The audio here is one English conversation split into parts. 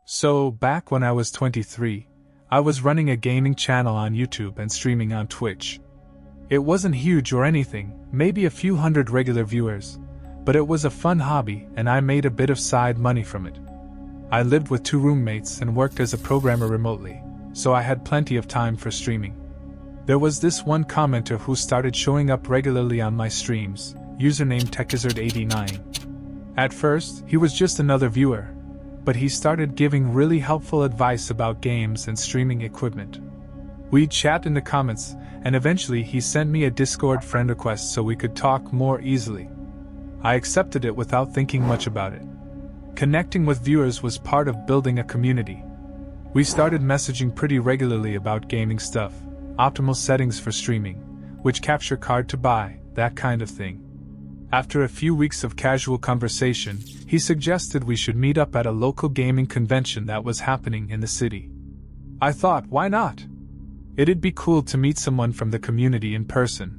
So, back when I was 23, I was running a gaming channel on YouTube and streaming on Twitch. It wasn't huge or anything, maybe a few hundred regular viewers, but it was a fun hobby and I made a bit of side money from it. I lived with 2 roommates and worked as a programmer remotely, so I had plenty of time for streaming. There was this one commenter who started showing up regularly on my streams, username TechIzzard89. At first, he was just another viewer, but he started giving really helpful advice about games and streaming equipment. We'd chat in the comments, and eventually he sent me a Discord friend request so we could talk more easily. I accepted it without thinking much about it. Connecting with viewers was part of building a community. We started messaging pretty regularly about gaming stuff, optimal settings for streaming, which capture card to buy, that kind of thing. After a few weeks of casual conversation, he suggested we should meet up at a local gaming convention that was happening in the city. I thought, why not? It'd be cool to meet someone from the community in person.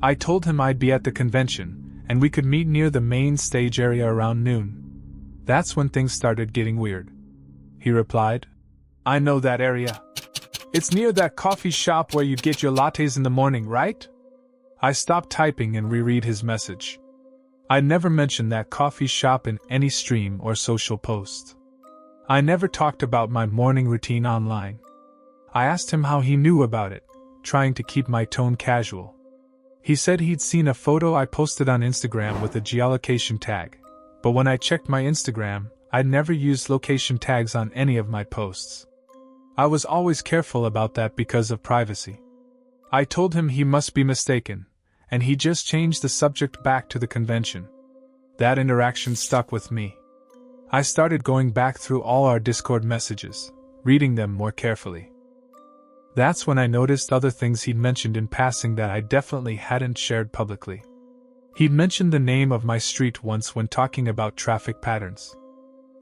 I told him I'd be at the convention, and we could meet near the main stage area around noon. That's when things started getting weird. He replied, "I know that area. It's near that coffee shop where you get your lattes in the morning, right?" I stopped typing and reread his message. I never mentioned that coffee shop in any stream or social post. I never talked about my morning routine online. I asked him how he knew about it, trying to keep my tone casual. He said he'd seen a photo I posted on Instagram with a geolocation tag, but when I checked my Instagram, I'd never used location tags on any of my posts. I was always careful about that because of privacy. I told him he must be mistaken, and he just changed the subject back to the convention. That interaction stuck with me. I started going back through all our Discord messages, reading them more carefully. That's when I noticed other things he'd mentioned in passing that I definitely hadn't shared publicly. He'd mentioned the name of my street once when talking about traffic patterns.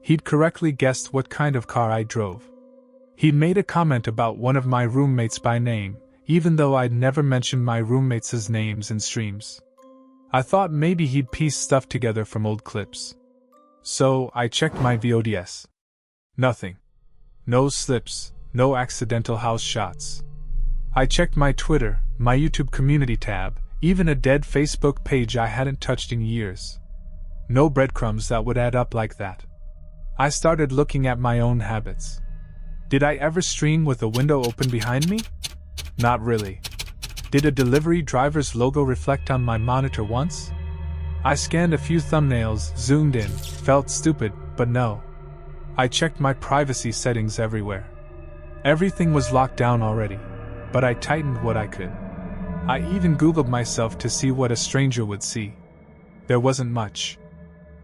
He'd correctly guessed what kind of car I drove. He'd made a comment about one of my roommates by name, even though I'd never mentioned my roommates' names in streams. I thought maybe he'd piece stuff together from old clips. So, I checked my VODs. Nothing. No slips, no accidental house shots. I checked my Twitter, my YouTube community tab, even a dead Facebook page I hadn't touched in years. No breadcrumbs that would add up like that. I started looking at my own habits. Did I ever stream with a window open behind me? Not really. Did a delivery driver's logo reflect on my monitor once? I scanned a few thumbnails, zoomed in, felt stupid, but no. I checked my privacy settings everywhere. Everything was locked down already, but I tightened what I could. I even Googled myself to see what a stranger would see. There wasn't much.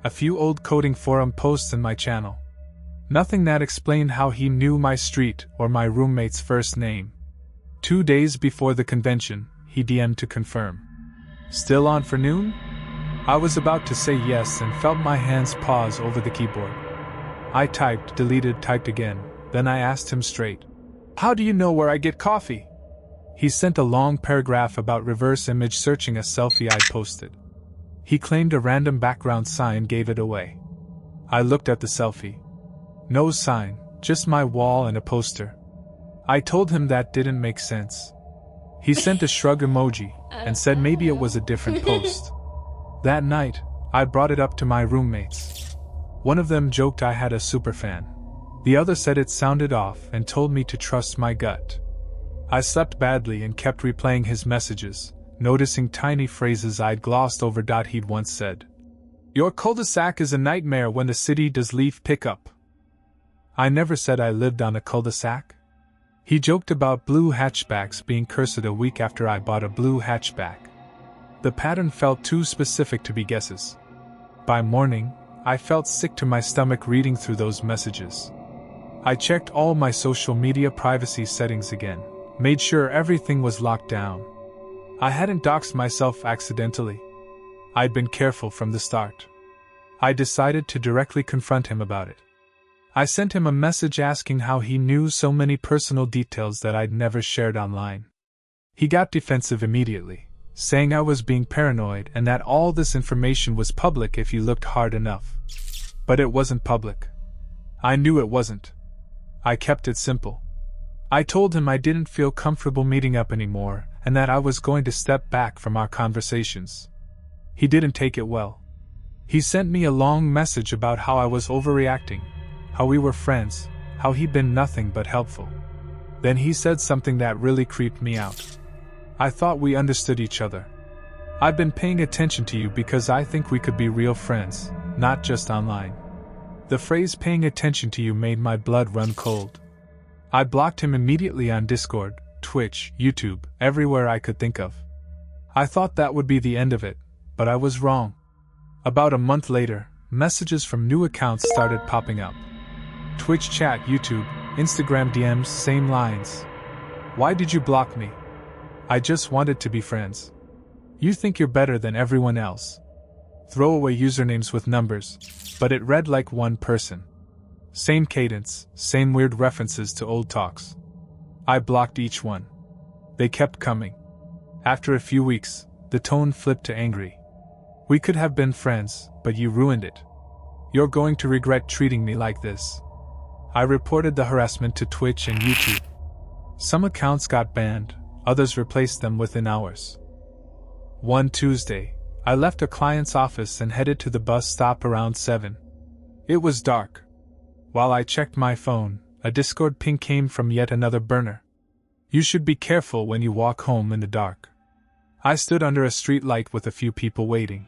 A few old coding forum posts in my channel. Nothing that explained how he knew my street or my roommate's first name. 2 days before the convention, he DM'd to confirm. "Still on for noon?" I was about to say yes and felt my hands pause over the keyboard. I typed, deleted, typed again, then I asked him straight, "How do you know where I get coffee?" He sent a long paragraph about reverse image searching a selfie I'd posted. He claimed a random background sign gave it away. I looked at the selfie. No sign, just my wall and a poster. I told him that didn't make sense. He sent a shrug emoji and said maybe it was a different post. That night, I brought it up to my roommates. One of them joked I had a superfan. The other said it sounded off and told me to trust my gut. I slept badly and kept replaying his messages, noticing tiny phrases I'd glossed over. He'd once said, "Your cul-de-sac is a nightmare when the city does leaf pickup." I never said I lived on a cul-de-sac. He joked about blue hatchbacks being cursed a week after I bought a blue hatchback. The pattern felt too specific to be guesses. By morning, I felt sick to my stomach reading through those messages. I checked all my social media privacy settings again, made sure everything was locked down. I hadn't doxed myself accidentally. I'd been careful from the start. I decided to directly confront him about it. I sent him a message asking how he knew so many personal details that I'd never shared online. He got defensive immediately, saying I was being paranoid and that all this information was public if you looked hard enough. But it wasn't public. I knew it wasn't. I kept it simple. I told him I didn't feel comfortable meeting up anymore and that I was going to step back from our conversations. He didn't take it well. He sent me a long message about how I was overreacting, how we were friends, how he'd been nothing but helpful. Then he said something that really creeped me out. I thought we understood each other. I've been paying attention to you because I think we could be real friends, not just online. The phrase paying attention to you made my blood run cold. I blocked him immediately on Discord, Twitch, YouTube, everywhere I could think of. I thought that would be the end of it, but I was wrong. About a month later, messages from new accounts started popping up. Twitch chat, YouTube, Instagram DMs, same lines. Why did you block me? I just wanted to be friends. You think you're better than everyone else. Throwaway usernames with numbers, but it read like one person. Same cadence, same weird references to old talks. I blocked each one. They kept coming. After a few weeks, the tone flipped to angry. We could have been friends, but you ruined it. You're going to regret treating me like this. I reported the harassment to Twitch and YouTube. Some accounts got banned, others replaced them within hours. One Tuesday, I left a client's office and headed to the bus stop around 7. It was dark. While I checked my phone, a Discord ping came from yet another burner. You should be careful when you walk home in the dark. I stood under a street light with a few people waiting.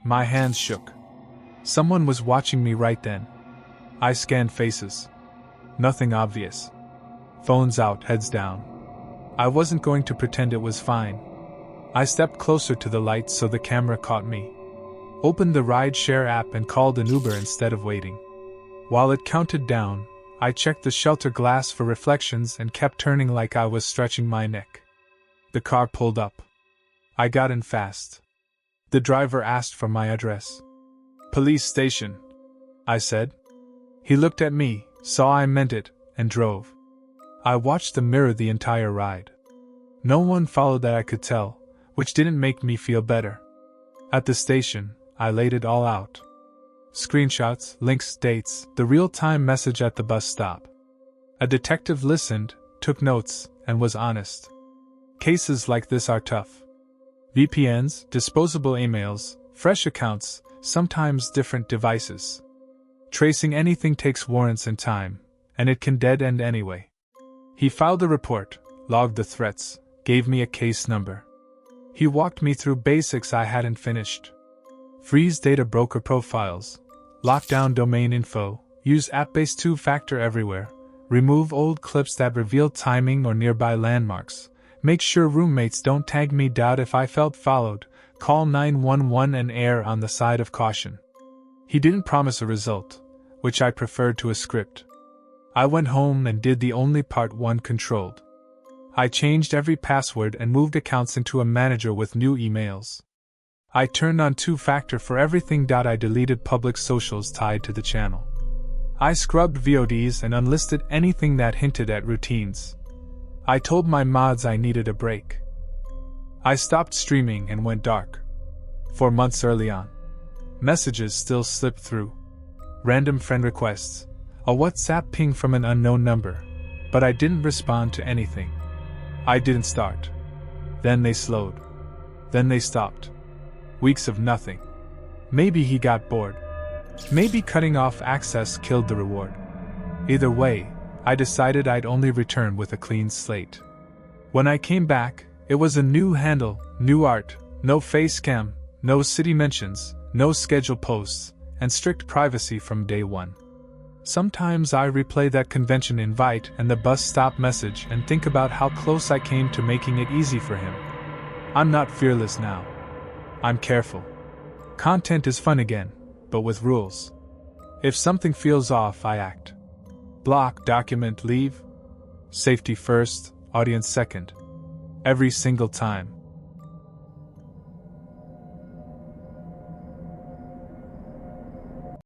My hands shook. Someone was watching me right then. I scanned faces. Nothing obvious. Phones out, heads down. I wasn't going to pretend it was fine. I stepped closer to the light so the camera caught me. Opened the rideshare app and called an Uber instead of waiting. While it counted down, I checked the shelter glass for reflections and kept turning like I was stretching my neck. The car pulled up. I got in fast. The driver asked for my address. Police station, I said. He looked at me, saw I meant it, and drove. I watched the mirror the entire ride. No one followed that I could tell, which didn't make me feel better. At the station, I laid it all out. Screenshots, links, dates, the real-time message at the bus stop. A detective listened, took notes, and was honest. Cases like this are tough. VPNs, disposable emails, fresh accounts, sometimes different devices. Tracing anything takes warrants and time, and it can dead end anyway. He filed a report, logged the threats, gave me a case number. He walked me through basics I hadn't finished. Freeze data broker profiles, lock down domain info, use app-based two-factor everywhere, remove old clips that reveal timing or nearby landmarks, make sure roommates don't tag me. If I felt followed, call 911 and err on the side of caution. He didn't promise a result, which I preferred to a script. I went home and did the only part one controlled. I changed every password and moved accounts into a manager with new emails. I turned on two-factor for everything. I deleted public socials tied to the channel. I scrubbed VODs and unlisted anything that hinted at routines. I told my mods I needed a break. I stopped streaming and went dark. 4 months early on. Messages still slipped through. Random friend requests. A WhatsApp ping from an unknown number. But I didn't respond to anything. I didn't start. Then they slowed. Then they stopped. Weeks of nothing. Maybe he got bored. Maybe cutting off access killed the reward. Either way, I decided I'd only return with a clean slate. When I came back, it was a new handle, new art, no face cam, no city mentions, no schedule posts, and strict privacy from day one. Sometimes I replay that convention invite and the bus stop message and think about how close I came to making it easy for him. I'm not fearless now. I'm careful. Content is fun again, but with rules. If something feels off, I act. Block, document, leave. Safety first, audience second. Every single time.